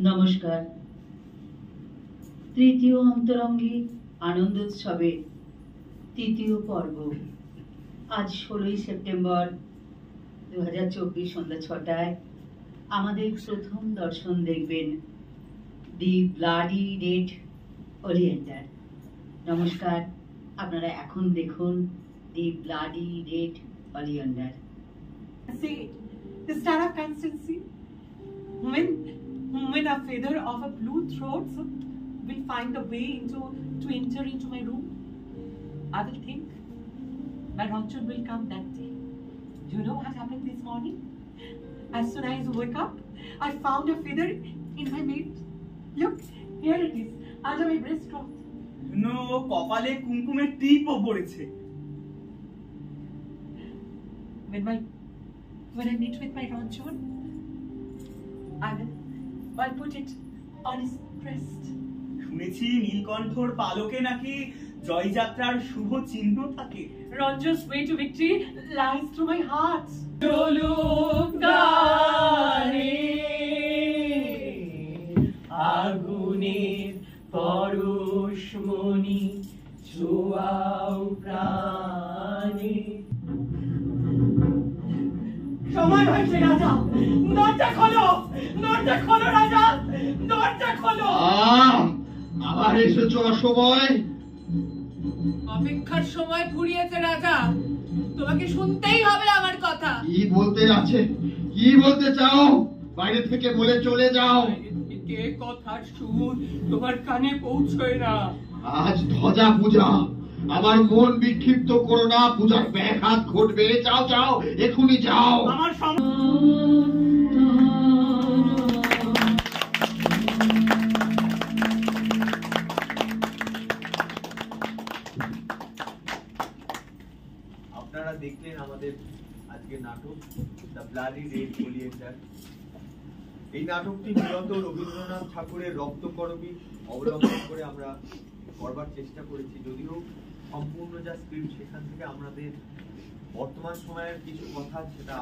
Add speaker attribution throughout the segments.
Speaker 1: নমস্কার। তৃতীয় অন্তরঙ্গী আনন্দোৎসবে তৃতীয় পর্ব আজ 16ই সেপ্টেম্বর 2024 সন্ধ্যা 6টায় আমাদের প্রথম দর্শন দেখবেন দি ব্লাডি রেড ওলিয়েন্ডার। নমস্কার, আপনারা এখন দেখুন the bloody red oleander.
Speaker 2: See, the star of constancy. When a feather of a blue throat will find a way to enter into my room, I will think my Ranjan will come that day. Do you know what happened this morning? As soon as I woke up, I found a feather in my bed. Look, here it is, under my breastcloth.
Speaker 3: No, কপালে কুমকুমের টিপও পড়েছে।
Speaker 2: When I meet with my Ranjan, I'll put it on his breast.
Speaker 3: শুনেছি নীলকণ্ঠর পালকে নাকি জয়যাত্রার শুভ চিহ্ন থাকে।
Speaker 2: Ranjan's way to victory lies through my heart.
Speaker 4: আগুনের পরশমণি ছোঁয়াও প্রাণে।
Speaker 2: সময় হয়েছে রাজা, দরজা খোলো, দরজা খোলো রাজা, দরজা খোলো।
Speaker 5: আবার এসেছো অসময়?
Speaker 6: অপেক্ষার সময় ফুরিয়েছে রাজা, তোমাকে শুনতেই হবে আমার কথা।
Speaker 5: কি বলতে আছে, কি বলতে চাও? বাইরে থেকে বলে চলে যাও।
Speaker 6: কে কথার সুর তোমার কানে পৌঁছয় না।
Speaker 5: আজ ধ্বজা পূজা, আমার মন বিক্ষিপ্ত করো না, পূজার ব্যাঘাত ঘটবে। যাও যাও, এখুনি যাও।
Speaker 3: আমার
Speaker 7: আপনারা দেখলেন আমাদের আজকের নাটক দ্য ব্লাডি রেড ওলিয়েন্ডার। এই নাটকটি মূলত রবীন্দ্রনাথ ঠাকুরের রক্তকরবী অবলম্বন করে আমরা করবার চেষ্টা করেছি, যদিও সম্পূর্ণ যা স্ক্রিপ্ট সেখান থেকে আমাদের বর্তমান সময়ের কিছু কথা সেটা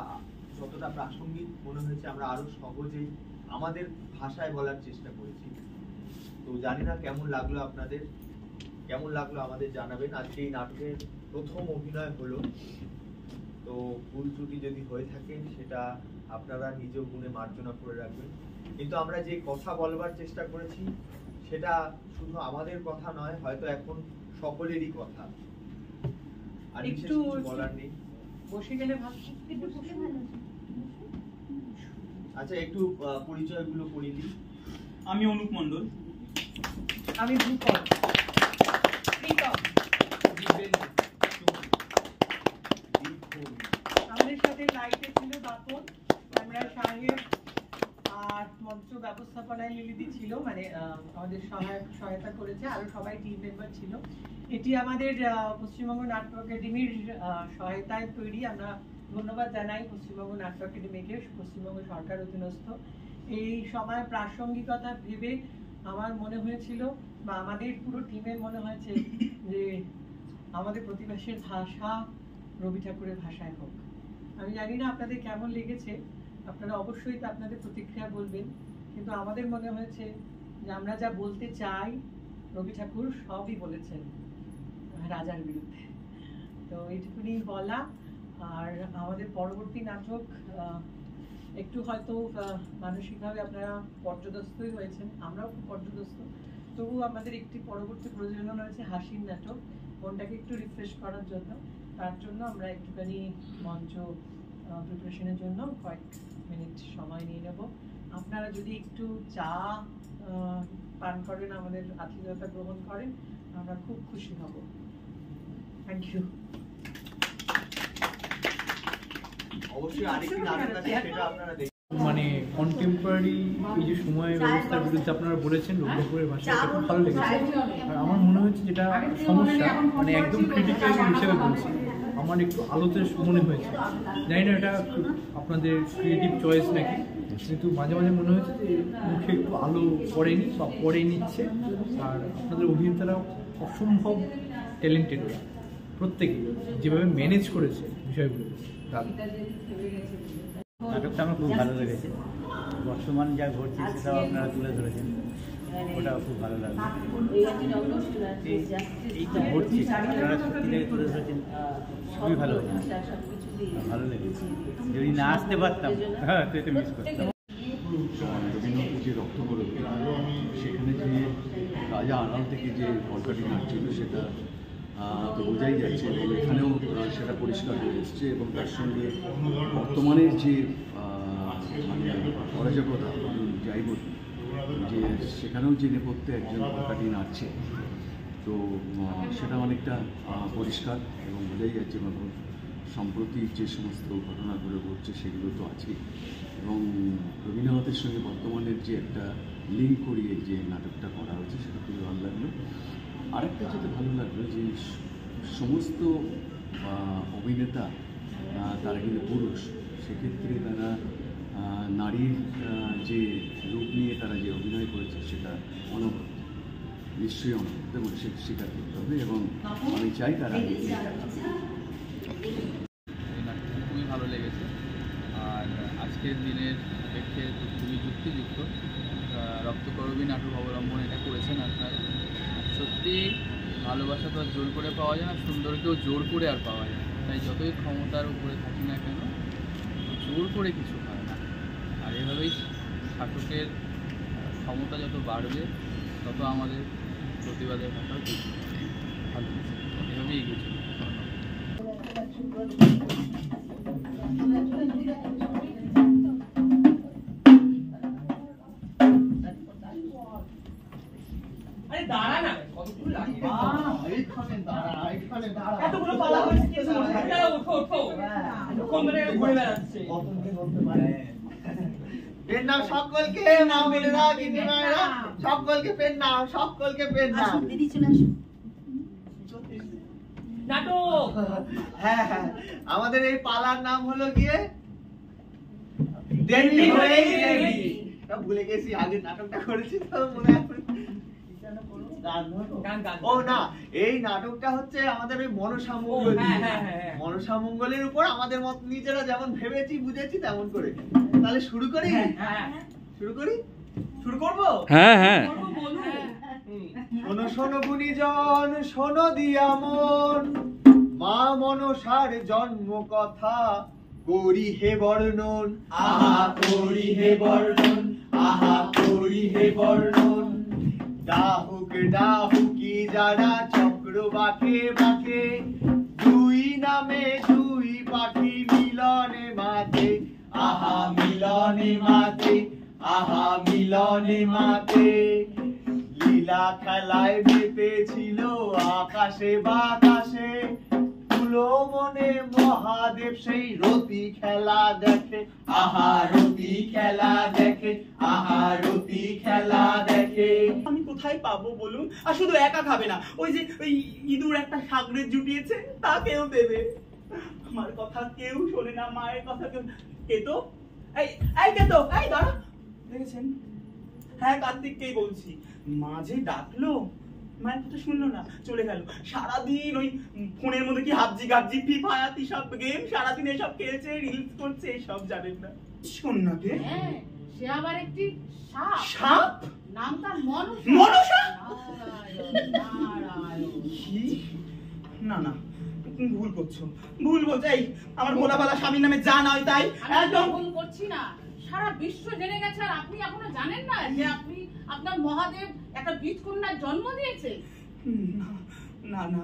Speaker 7: যতটা প্রাসঙ্গিক মনে হয়েছে আমরা আরো সহজেই আমাদের ভাষায় বলার চেষ্টা করেছি। তো জানি না কেমন লাগলো আপনাদের, কেমন লাগলো আমাদের জানাবেন। আজকে এই নাটকের প্রথম অভিনয় হলো, তো ভুল ত্রুটি যদি হয়ে থাকে সেটা আপনারা নিজ গুণে মার্জনা করে রাখবেন। কিন্তু আমরা যে কথা বলবার চেষ্টা করেছি সেটা শুধু আমাদের কথা নয়, হয়তো এখন সকলেরই কথা। আর কিছু বলার নেই।
Speaker 2: বসে গেলে ভালো, একটু বসে ভালো।
Speaker 7: আচ্ছা, একটু পরিচয়গুলো করিয়ে দিই।
Speaker 3: আমি অনুপ মণ্ডল।
Speaker 2: আমি ভূপল। আমাদের সাথে লাইটে ছিল বাপন, আমরা সাহেব, আর মঞ্চ ব্যবস্থাপনায় লিলিদি ছিল, মানে আমাদের সহায়তা করেছে, আরো সবাই টিম মেম্বার ছিল। এটি আমাদের পশ্চিমবঙ্গ নাট্য একাডেমির সহায়তায় তৈরি। আমরা ধন্যবাদ জানাই পশ্চিমবঙ্গ নাট্য একাডেমিকে, পশ্চিমবঙ্গ সরকার অধীনস্থ। এই সময় প্রাসঙ্গিকতা ভেবে আমার মনে হয়েছিল, বা আমাদের পুরো টিমের মনে হয়েছে যে আমাদের প্রতিবেশের ভাষা রবি ঠাকুরের ভাষায় হোক। আমি জানি না আপনাদের কেমন লেগেছে, আপনারা অবশ্যই তা আপনাদের প্রতিক্রিয়া বলবেন, কিন্তু আমাদের মনে হয়েছে যে আমরা যা বলতে চাই রবি ঠাকুর সবই বলেছেন রাজার বিরুদ্ধে। তো এইটুকুনি বলা। আর আমাদের পরবর্তী নাটক একটু হয়তো মানসিকভাবে আপনারা পর্যদস্তই হয়েছেন, আমরাও খুব পর্যদস্ত, তবু আমাদের একটি পরবর্তী প্রযোজনা রয়েছে হাসির নাটক, মনটাকে একটু রিফ্রেশ করার জন্য। তার জন্য আমরা একটুখানি মঞ্চ প্রিপারেশনের জন্য কয়েক মিনিট সময় নিয়ে নেব। আপনারা যদি একটু চা পান করেন, আমাদের আতিথেয়তা গ্রহণ করেন, আমরা খুব খুশি হব। Thank you.
Speaker 7: অবশ্যই আরেকটি নাটক আছে, সেটা আপনারা দেখুন।
Speaker 8: মানে কন্টেম্পোরারি এই যে সময় ব্যবস্থার বিরুদ্ধে আপনারা বলেছেন রবি ঠাকুরের ভাষায়, এটা খুব ভালো লেগেছে। আর আমার মনে হচ্ছে যেটা সমস্যা, মানে একদম ক্রিটিক্যাল হিসেবে বলছি, আমার একটু আলোতে মনে হয়েছে। জানি না এটা আপনাদের ক্রিয়েটিভ চয়েস নাকি, কিন্তু মাঝে মাঝে মনে হয়েছে যে মুখে একটু আলো পড়েনি বা পড়ে নিচ্ছে। আর আপনাদের অভিনেতারাও অসম্ভব ট্যালেন্টেড, প্রত্যেকে যেভাবে ম্যানেজ করেছে বিষয়গুলো।
Speaker 9: নাটকটা আমার খুব ভালো লেগেছে।
Speaker 8: বর্তমান যা ঘটছে সেটাও আপনারা তুলে ধরেছেন, ওটাও খুব ভালো লাগলো। এই তো ঘটছে আপনারা সত্যিটাকে তুলে ধরেছেন, খুবই ভালো হয়েছে, ভালো লেগেছে। যদি না আসতে পারতাম হ্যাঁ তো এটা মিস করতাম।
Speaker 9: রবীন্দ্রনাথ যে রক্ত করবে সেখানে যে রাজা আড়াল থেকে যে কলকাটি নাচছিল সেটা তো বোঝাই যাচ্ছে, এবং এখানেও সেটা পরিষ্কার হয়ে এসছে, এবং তার সঙ্গে বর্তমানের যে মানে অরাজকতা যাই বলি, যে সেখানেও যে নেপথ্যে একজন কলকাটি নাচছে, তো সেটা অনেকটা পরিষ্কার এবং বোঝাই যাচ্ছে। এবং সম্প্রতি যে সমস্ত ঘটনাগুলো ঘটছে সেগুলো তো আছেই, এবং রবীন্দ্রনাথের সঙ্গে বর্তমানের যে একটা লিঙ্ক করিয়ে যে নাটকটা করা হয়েছে সেটা খুবই ভালো লাগলো। আরেকটা যেটা ভালো লাগলো যে সমস্ত অভিনেতা তারা কিন্তু পুরুষ, সেক্ষেত্রে তারা নারীর যে রূপ নিয়ে তারা যে অভিনয় করেছে সেটা অনবদ্য, নিশ্চয়ই অনবদ্য, এবং সেটা স্বীকার করতে হবে, এবং আমি চাই তারা
Speaker 10: খুবই ভালো লেগেছে। আর আজকের দিনের প্রেক্ষে খুবই যুক্তিযুক্ত রক্তকরবী নাটক অবলম্বন এটা করেছেন আপনারা। সত্যি ভালোবাসা তো আর জোর করে পাওয়া যায় না, সুন্দরকেও জোর করে আর পাওয়া যায় না। তাই যতই ক্ষমতার উপরে থাকি না কেন, জোর করে কিছু হয় না। আর এভাবেই শাসকের ক্ষমতা যত বাড়বে তত আমাদের প্রতিবাদের কথাও কিছু ভালো এভাবেই এগিয়ে চলবে।
Speaker 2: দাঁড়া না, কতক্ষণ লাগবে?
Speaker 5: এইখানে দাঁড়া, এইখানে দাঁড়া।
Speaker 2: এতগুলো পালা হয়েছে কি জন্য? ওঠো ওঠো, কোন ধরে ঘুরে বেড়াচ্ছে।
Speaker 11: পেন নাও সকলকে, মা বোনেরা, গিন্নি মায়েরা, সকলকে পেন নাও, সকলকে পেন নাও।
Speaker 1: দিদি চলে আসো।
Speaker 2: নাটক।
Speaker 11: হ্যাঁ হ্যাঁ, আমাদের এই পালার নাম হলো গিয়ে দেবী হয়েই দেবী। ভুলে গেছি, আগে নাটকটা করেছি তো মনে আছে। ও না, এই নাটকটা হচ্ছে আমাদের ওই মনসামঙ্গল, মনসামঙ্গলের উপর আমাদের মত নিজেরা যেমন ভেবেছি বুঝেছি তেমন করে। তাহলে শুরু করি? শুরু করি? শুরু করবো?
Speaker 10: হ্যাঁ হ্যাঁ।
Speaker 11: শোনো শোনো গুণীজন, শোনো দিয়া মন, মা মনসার জন্ম কথা করি হে বর্ণন। আহা করি হে বর্ণন, আহা করি হে বর্ণন। ডাহুক ডাহুকি যারা চক্র বাঁকে বাঁকে, দুই নামে দুই পাখি মিলনে মাঝে। আহা মিলনে মাঝে, আহা মিলনে মাঝে। লীলা খেলায় মেতেছিল আকাশে বাতাসে, তুলো মনে মহাদেব সেই রতি খেলা দেখে। আহা রতি খেলা দেখে, আহা রতি খেলা দেখে।
Speaker 3: আমি কোথায় পাবো বলুন? আর শুধু একা খাবে না, ওই যে ওই ইঁদুর একটা সাগরে জুটিয়েছে তাকেও দেবে। আমার কথা কেউ শোনে না, মায়ের কথা কেউ। কেতো, এই এই কেতো, এই দাঁড়া, দেখেছেন? হ্যাঁ কার্তিককেই বলছি। মাঝে ডাকলো, মায়ের কথা শুনলো না, চলে গেল। সারাদিন ওই ফোনের মধ্যে কি হাবজি গাবজি ফ্রি ফায়ার সব গেম, সারাদিন এসব খেলছে, রিলস করছে, এসব জানেন না। সন্নাকে
Speaker 6: সে আবার একটি সাপ।
Speaker 3: সাপ?
Speaker 6: নাম তার মনসা।
Speaker 3: মনসা? না না, তুমি ভুল করছো, ভুল বলছো। এই আমার ভোলাবালা স্বামীর নামে যা নয় তাই।
Speaker 6: একদম ভুল করছি না, সারা বিশ্ব জেনে গেছে আর আপনি এখনো জানেন না যে আপনি আপনার মহাদেব একটা বীজ কন্যার জন্ম দিয়েছে।
Speaker 3: না না,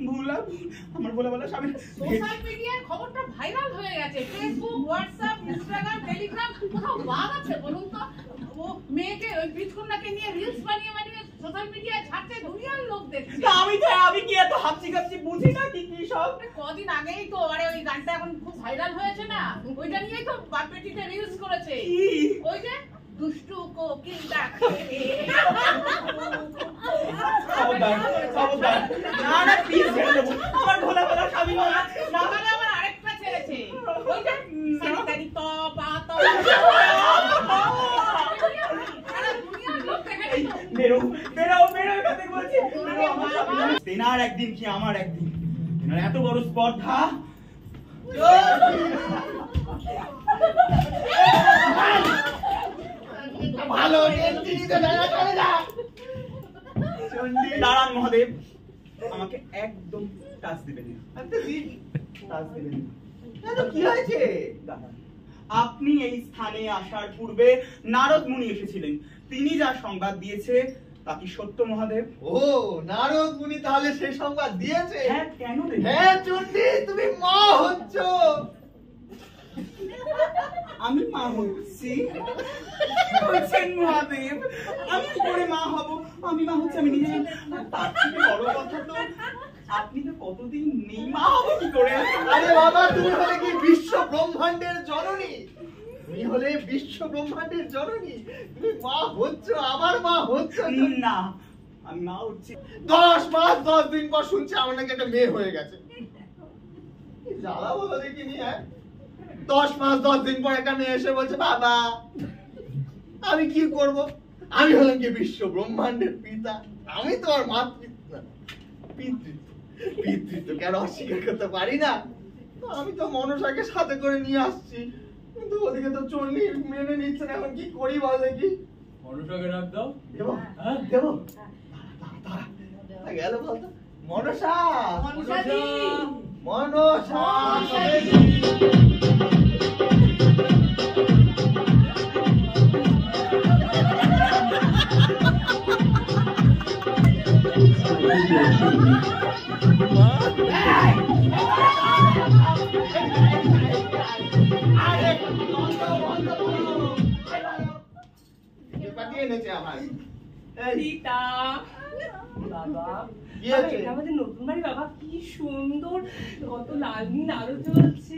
Speaker 3: ভুল আমার ভোলাবালা স্বামী।
Speaker 6: সোশ্যাল মিডিয়ায় খবরটা ভাইরাল হয়ে গেছে, ফেসবুক, হোয়াটসঅ্যাপ, ইনস্টাগ্রাম, টেলিগ্রাম, কোথাও বাদ আছে বলুন তো? ও মেয়েকে ওই বীজ কন্যাকে নিয়ে রিলস বানিয়ে বানিয়ে সোশ্যাল মিডিয়ায় ছাড়ছে, দুনিয়ার লোক দেখছে।
Speaker 3: আমি কি এত হাবজি গাবজি বুঝি না কি কি সব?
Speaker 6: কদিন আগেই তো আরে ওই গানটা এখন খুব ভাইরাল হয়েছে না, ওইটা নিয়েই তো বারপেটিতে রিলস করেছে। ওই যে দুষ্টু কোকিল ডাকে।
Speaker 3: না না প্লিজ ছেড়ে দেবো, আমার ভোলাবালা স্বামী না।
Speaker 6: নাগালে আবার আরেকটা ছেড়েছে, ওই যে সানিটারি টপ আতো।
Speaker 3: বেরো বেরো বেরো এখান থেকে বলছি। তেনার একদিন কি আমার একদিন, তেনার এত বড় স্পর্ধা।
Speaker 11: ভালো টেনশনই তো জানা চলে যা চন্ডী
Speaker 3: দাঁড়ান মহাদেব, আমাকে একদম টাচ দিবেন না।
Speaker 11: আচ্ছা দিন
Speaker 3: টাচ দিবেন না।
Speaker 11: তো কি হয়েছে
Speaker 3: দাঁড়ান। আপনি এই স্থানে আসার পূর্বে নারদ মুনি এসেছিলেন, তিনি যা সংবাদ দিয়েছে তা কি সত্য মহাদেব?
Speaker 11: ও নারদ মুনি তাহলে সেই সংবাদ দিয়েছে?
Speaker 3: হ্যাঁ, কেন দেবে?
Speaker 11: হ্যাঁ চন্ডী তুমি মা হচ্ছ।
Speaker 3: আমি মা হচ্ছি বলছেন মহাদেব? আমি কি করে মা হব? আমি মা হচ্ছি আমি নিজে। তার থেকে বড় কথা তো আপনি তো কতদিন নেই, মা হব কি করে?
Speaker 11: আরে বাবা তুমি হলে কি বিশ্ব ব্রহ্মাণ্ডের জননী, তুমি হলে বিশ্ব ব্রহ্মাণ্ডের জননী, তুমি মা হচ্ছ, আমার মা হচ্ছ
Speaker 3: না, আমি মা হচ্ছি।
Speaker 11: 10 মাস 10 দিন পর শুনছি আমার নাকি একটা মেয়ে হয়ে গেছে। কি জ্বালা বলো দেখিনি। হ্যাঁ 10 মাস 10 দিন পর একটা মেয়ে এসে বলছে বাবা আমি কি করব, আমি হলাম কি বিশ্ব ব্রহ্মাণ্ডের পিতা, আমি তো আর মাতৃত্ব পিতৃত্ব কেন অস্বীকার করতে পারি না। আমি তো মনসাকে সাথে করে নিয়ে আসছি, কিন্তু ওদিকে তো চন্ডী মেনে নিচ্ছে না। এখন কি করি বল দেখি।
Speaker 8: মনসাকে ডাক দাও।
Speaker 11: দেবো দেবো গেল বলতো মনসা মনসা
Speaker 2: আমাদের নতুন বাড়ি বাবা কি সুন্দর, কত লাল নীল আলো জ্বলছে।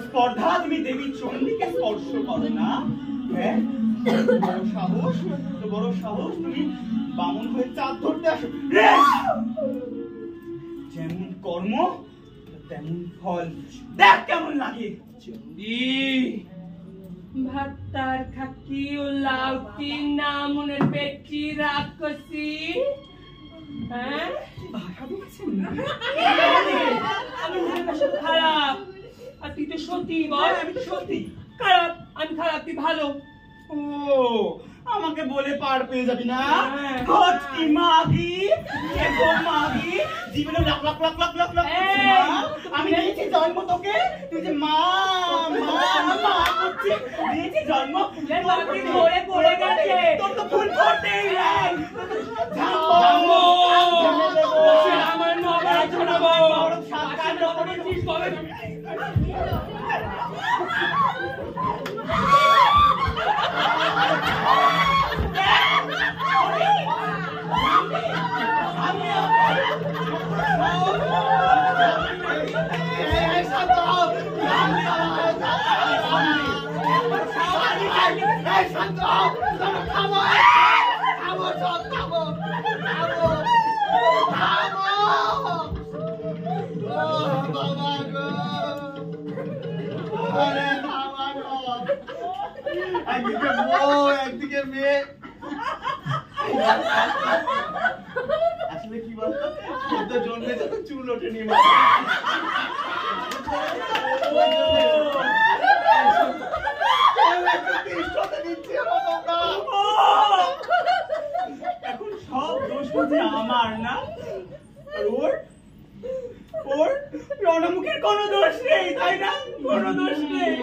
Speaker 3: স্পর্ধা তুমি দেবী চন্ডীকে স্পর্শ করো না? হ্যাঁ বড় সাহস, তো বড় সাহস তুমি বামন হয়ে চাঁদ ধরতে আসো। যেমন কর্ম তেমন ফল, দেখ কেমন লাগে। চন্ডী
Speaker 2: ভাতার খাকি ও লাউটি না মনের পেটি রাক্ষসী। হ্যাঁ আমি খারাপ আর তুই তো সত্যি বল।
Speaker 3: আমি তো সত্যি
Speaker 2: খারাপ, আমি খারাপ তুই ভালো।
Speaker 3: ও আমাকে বলে পার পেয়ে যাবি না? ঘটকি মাগি এগো মাগি জীবনে লাখ লাখ লাখ লাখ লাখ লাখ আমি দিয়েছি জন্ম তোকে, তুই যে মা মা মা করছিস, দিয়েছি জন্ম
Speaker 2: মাটি ধরে পড়ে গেছে,
Speaker 3: তোর তো ফুল ফুটতেই নাই।
Speaker 2: আমার নবা শোনাবো সাত করেছিস কবে?
Speaker 11: একদিকে বউ একদিকে মেয়ে, আসলে কি বলতো সদ্য জন্মেছে তো চুল ওঠেনি।
Speaker 3: এখন সব দোষ বুঝে আমার না? ওর ওর রণমুখীর কোনো দোষ নেই, তাই না? কোনো দোষ নেই।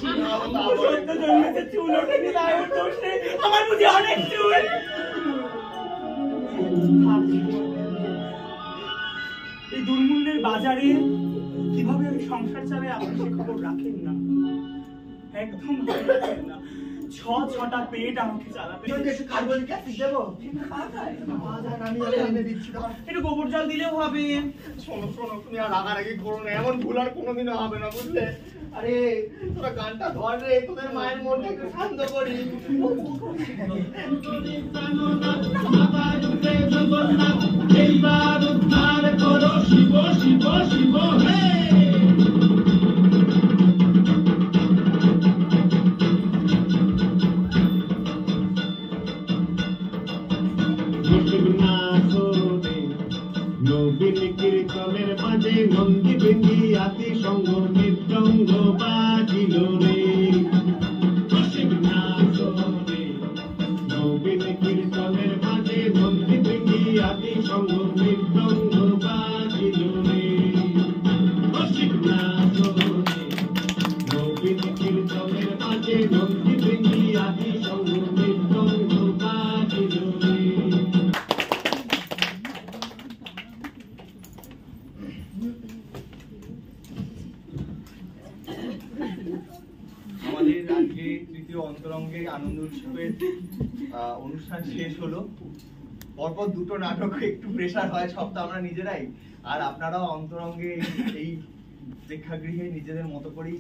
Speaker 3: সদ্য জন্মেছে চুল ওঠেনি, তাই ওর দোষ নেই। আমার বুঝি অনেক চুল। এই দুর্মূল্যের বাজারে কিভাবে আমি সংসার চালাই আপনি সে খবর রাখেন না, একদম রাখেন না। ছটা পেট আমাকে চালাতে।
Speaker 11: একটু কার্বলিক অ্যাসিড দেবো?
Speaker 3: একটু গোবর জল দিলেও হবে। শোনো শোনো, তুমি আর রাগারাগি করো না, এমন ভুল আর কোনোদিনও হবে না, বুঝলে?
Speaker 11: আরে তোরা গানটা ধর রে, তোদের মায়ের মনটা একটু শান্ত করি।
Speaker 5: এইবার উদ্ধার করো শিব শিব শিব হে। নবীন কীর্তনের মাঝে নন্দী বৃন্দি আতি সঙ্গ মৃদঙ্গ বাজিল রে। নবীন কীর্তনের মাঝে নন্দী বৃন্দি আতি সঙ্গ মৃদঙ্গ বাজিল রে। নবীন কীর্তনের মাঝে নন্দী বৃন্দি আতি সঙ্গ মৃদঙ্গ বাজিল রে।
Speaker 11: আমাদের আজকে তৃতীয় অন্তরঙ্গের আনন্দ উৎসবের অনুষ্ঠান শেষ হলো। পরপর দুটো নাটক একটু প্রেশার হয়, সব তো আমরা নিজেরাই, আর আপনারাও অন্তরঙ্গে এই প্রেক্ষাগৃহে নিজেদের মতো করেই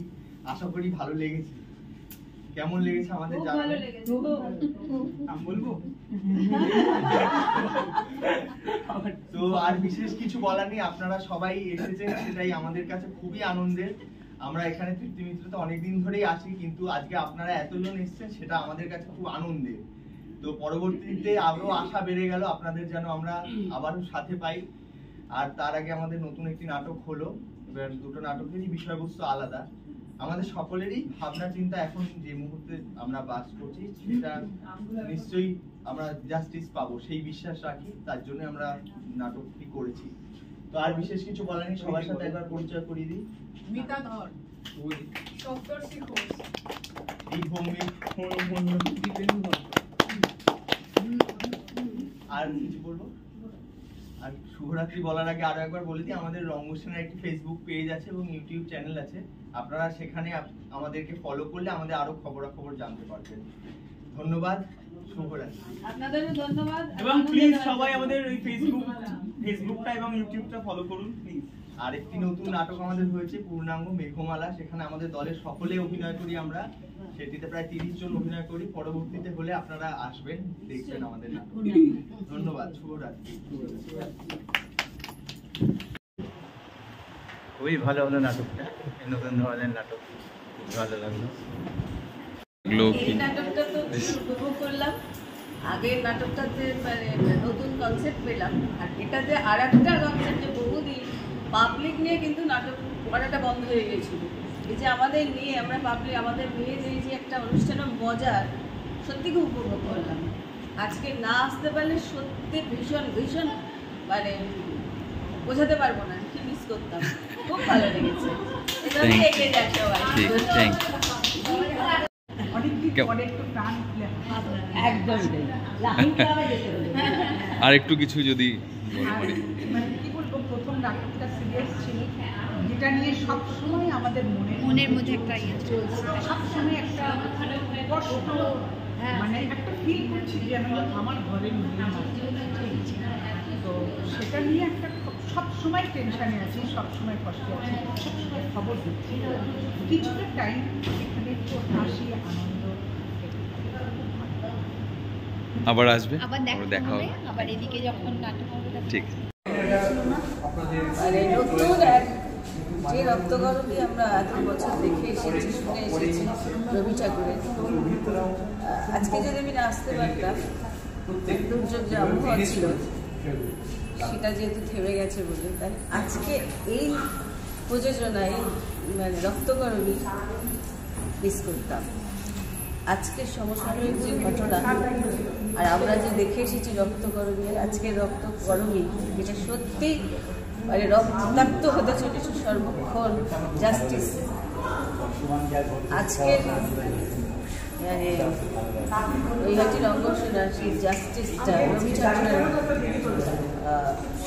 Speaker 11: আশা করি ভালো লেগেছে। কেমন লেগেছে আমাদের জানাবেন। আমি বলবো তো আর বিশেষ কিছু বলার নেই, আপনারা সবাই এসেছেন, সেটাই আমাদের কাছে খুবই আনন্দের। আমরা এখানে তৃপ্তি মিত্রতে অনেকদিন ধরেই আছি, কিন্তু আজকে আপনারা এতজন এসেছেন সেটা আমাদের কাছে খুব আনন্দের। তো পরবর্তীতে আরো আশা বেড়ে গেল আপনাদের যেন আমরা আবারও সাথে পাই। আর তার আগে আমাদের নতুন একটি নাটক হলো, এবার দুটো নাটকেরই বিষয়বস্তু আলাদা। আমাদের সকলেরই ভাবনা চিন্তা এখন যে মুহূর্তে আমরা বাস করছি সেটা নিশ্চয়ই আমরা জাস্টিস পাবো সেই বিশ্বাস রাখি, তার জন্য আমরা নাটকটি করেছি। তো আর বিশেষ কিছু বলার নেই, সবার সাথে একবার পরিচয় করিয়ে দিই।
Speaker 6: মিতা ধর, সপ্তর্ষি ঘোষ,
Speaker 11: আর কিছু বলবো? আর শুভরাত্রি বলার আগে আরো একবার বলে দিই, আমাদের রঙ্গসেনার একটি ফেসবুক পেজ আছে এবং ইউটিউব চ্যানেল আছে, আপনারা সেখানে আমাদেরকে ফলো করলে আমাদের আরো খবরাখবর জানতে পারবেন। ধন্যবাদ, শুভরাত্রি।
Speaker 6: আপনাদেরও ধন্যবাদ।
Speaker 3: এবং প্লিজ সবাই আমাদের ওই ফেসবুকটা এবং ইউটিউবটা ফলো করুন প্লিজ।
Speaker 11: আর একটি নতুন নাটক আমাদের হয়েছে পূর্ণাঙ্গ মেঘমালা, সেখানে আমাদের দলের সকলে অভিনয় করি আমরা, সেটিতে প্রায় 30 জন অভিনয় করি। পরবর্তীতে হলে আপনারা আসবেন, দেখবেন আমাদের নাটক। ধন্যবাদ, শুভরাত্রি।
Speaker 8: খুবই ভালো হলো নাটকটা, নতুন ধরনের নাটক, খুব ভালো লাগলো।
Speaker 12: এই নাটকটা তো উপভোগ করলাম, আগের নাটকটাতে মানে নতুন কনসেপ্ট পেলাম, আর এটাতে আর একটা কনসেপ্ট যে বহুদিন পাবলিক নিয়ে কিন্তু নাটক করাটা বন্ধ হয়ে গেছিল। এই যে আমাদের নিয়ে আমরা পাবলিক আমাদের নিয়ে যে একটা অনুষ্ঠানের মজার সত্যি খুব উপভোগ করলাম। আজকে না আসতে পারলে সত্যি ভীষণ ভীষণ মানে বোঝাতে পারবো না কি মিস করতাম, খুব ভালো লেগেছে। এভাবে এগিয়ে যাক সবাই।
Speaker 13: আর একটু কিছু যদি
Speaker 6: মানে কি বলবো, প্রথম নাটকটা সিরিয়াস ছিল, যেটা নিয়ে সবসময় আমাদের মনের মধ্যে একটা সবসময় একটা কষ্ট, মানে একটা ফিল করছি যে আমি আমার ঘরের তো সেটা নিয়ে একটা সবসময় টেনশনে আছি, সবসময় কষ্টে আছি, সবসময় খবর দিচ্ছি। কিছুটা টাইম এখানে একটু হাসি আনন্দ
Speaker 13: আবার আসবে,
Speaker 14: আবার দেখা হবে, আবার এদিকে যখন নাটক হবে
Speaker 13: ঠিক।
Speaker 12: মানে নতুন এক যে রক্তগরমী আমরা এত বছর দেখে এসেছি, শুনে এসেছি রবি ঠাকুরের, আজকে যদি আমি না আসতে পারতাম, দুর্যোগ যে আবহাওয়া ছিল সেটা যেহেতু থেমে গেছে বলে, তাই আজকে এই প্রযোজনায় মানে রক্তগরমী মিস করতাম। আজকের সমসাময়িক যে ঘটনা আর আমরা যে দেখে এসেছি রক্তগরমী, আজকের রক্তগরমী যেটা সত্যি মানে রক্তাক্ত হতে চলেছে সর্বক্ষণ জাস্টিস। আজকের মানে ওইহাটি রঙ্গসেনার সেই জাস্টিসটা রবি ঠাকুরের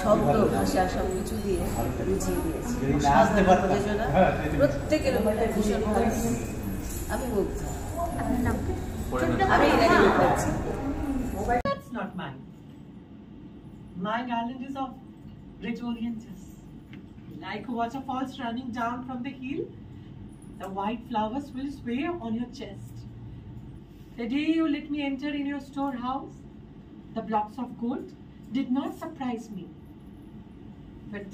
Speaker 12: শব্দ ভাষা সব কিছু দিয়ে বুঝিয়ে দিয়েছে। প্রত্যেকের ভীষণ ভালো, আমি মুগ্ধ। আমি রেডি করছি।
Speaker 2: That's not mine. My garland is of rich orientus. Like waterfalls running down from the hill, the white flowers will sway on your chest. The day you let me enter in your storehouse, the blocks of gold did not surprise me, but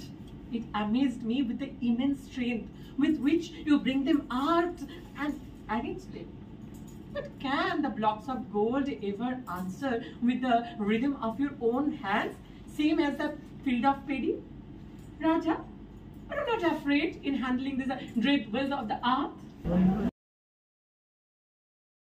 Speaker 2: it amazed me with the immense strength with which you bring them out and arrange them. But can the blocks of gold ever answer with the rhythm of your own hands, same as the field of paddy? Raja, are you not afraid in handling this dread wealth of the earth?